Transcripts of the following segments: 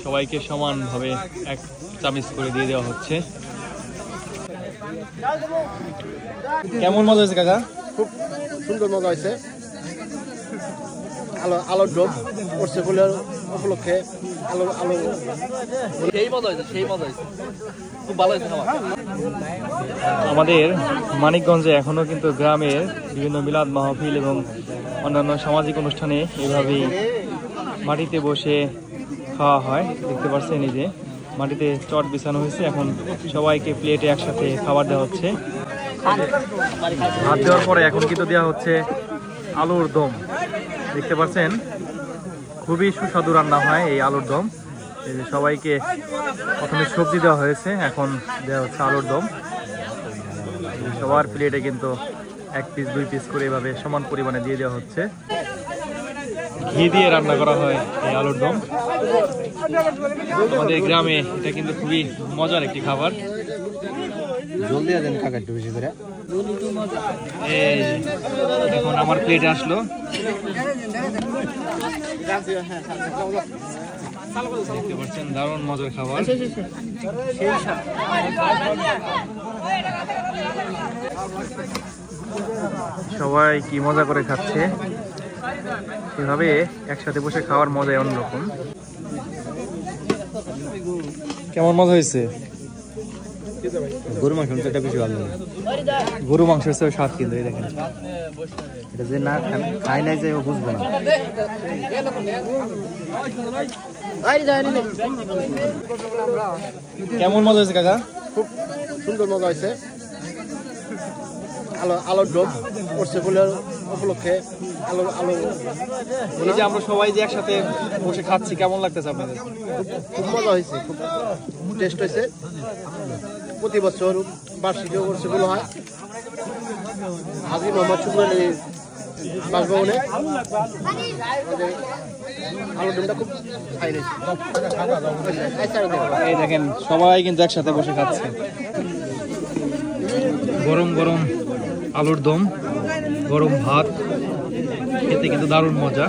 সবাইকে সমানভাবে এক চামচ করে দিয়ে দেওয়া হচ্ছে। কেমন মজা হয়েছে কাকা? খুব সুন্দর মজা হয়েছে। আলোর ডোব পড়ছে বলে উপলক্ষে আলো সেই মজা হয়েছে, সেই মজা হয়েছে, খুব ভালো হয়েছে। আমাদের মানিকগঞ্জে এখনো কিন্তু গ্রামের বিভিন্ন মিলাদ মাহফিল এবং অন্যান্য সামাজিক অনুষ্ঠানে এভাবেই মাটিতে বসে খাওয়া হয়। দেখতে পাচ্ছেন এই যে মাটিতে চট বিছানো হয়েছে, এখন সবাইকে প্লেটে একসাথে খাবার দেওয়া হচ্ছে। ভাত দেওয়ার পরে এখন কিন্তু দেওয়া হচ্ছে আলুর দম। দেখতে পাচ্ছেন খুবই সুস্বাদু রান্না হয় এই আলুর দম। এই যে সবাইকে প্রথমে সবজি দেওয়া হয়েছে, এখন দেওয়া হচ্ছে আলুর দম। সবার প্লেটে কিন্তু এক পিস দুই পিস করে এভাবে সমান পরিমাণে দিয়ে দেওয়া হচ্ছে। ঘি দিয়ে রান্না করা হয় এই আলুর দম। আমাদের গ্রামে এটা কিন্তু খুবই মজার একটি খাবার। জলদি দেন কাকা একটু বেশি করে। এখন আমার প্লেটে আসলো। দেখতে পাচ্ছেন দারুণ মজার খাবার। সবাই কি মজা করে খাচ্ছে, এভাবে একসাথে বসে খাওয়ার মজাই অন্যরকম। কেমন মজা হয়েছে? গরু মাংস এটা বেশি ভালো লাগে। গরু মাংস হিসেবে স্বাদ কিন্তু এই দেখেন, এটা যে না খাই নাই যে ও বুঝবো না। কেমন মজা হয়েছে কাকা? খুব সুন্দর মজা হয়েছে। আলোর ডোব পড়ছে বলে উপলক্ষে এই যে আমরা সবাই যে একসাথে বসে খাচ্ছি, কেমন লাগতেছে আপনাদের? খুব মজা হয়েছে, খুব টেস্ট হয়েছে। প্রতি বছর বার্ষিকী উৎসবগুলো হয় হাজী মোহাম্মদ শুকুর আলী বাসভবনে। আলুর দমটা খুব খাই নিয়েছে। এই দেখেন সবাই কিন্তু একসাথে বসে খাচ্ছে, গরম গরম আলুর দম, গরম ভাত, খেতে কিন্তু দারুণ মজা।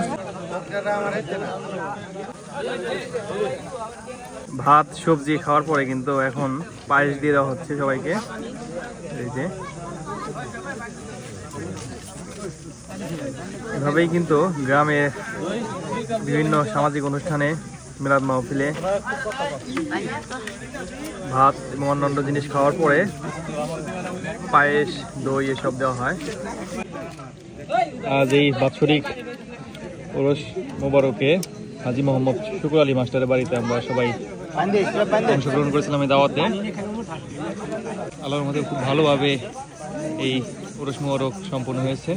ভাত সবজি খাওয়ার পরে কিন্তু এখন পায়েস দিয়ে দেওয়া হচ্ছে সবাইকে। এই যে এভাবেই কিন্তু গ্রামে বিভিন্ন সামাজিক অনুষ্ঠানে মিলাদ মাহফিলে ভাত এবং অন্যান্য জিনিস খাওয়ার পরে পায়েস দই এসব দেওয়া হয়। আজ এই বাৎসরিক ওরস মোবারকে হাজী মোহাম্মদ শুকুর আলী মাস্টারের বাড়িতে আমরা সবাই অংশগ্রহণ করেছিলাম এই দাওয়াতে। আল্লাহর মধ্যে খুব ভালোভাবে এই ওরস মোবারক সম্পন্ন হয়েছে।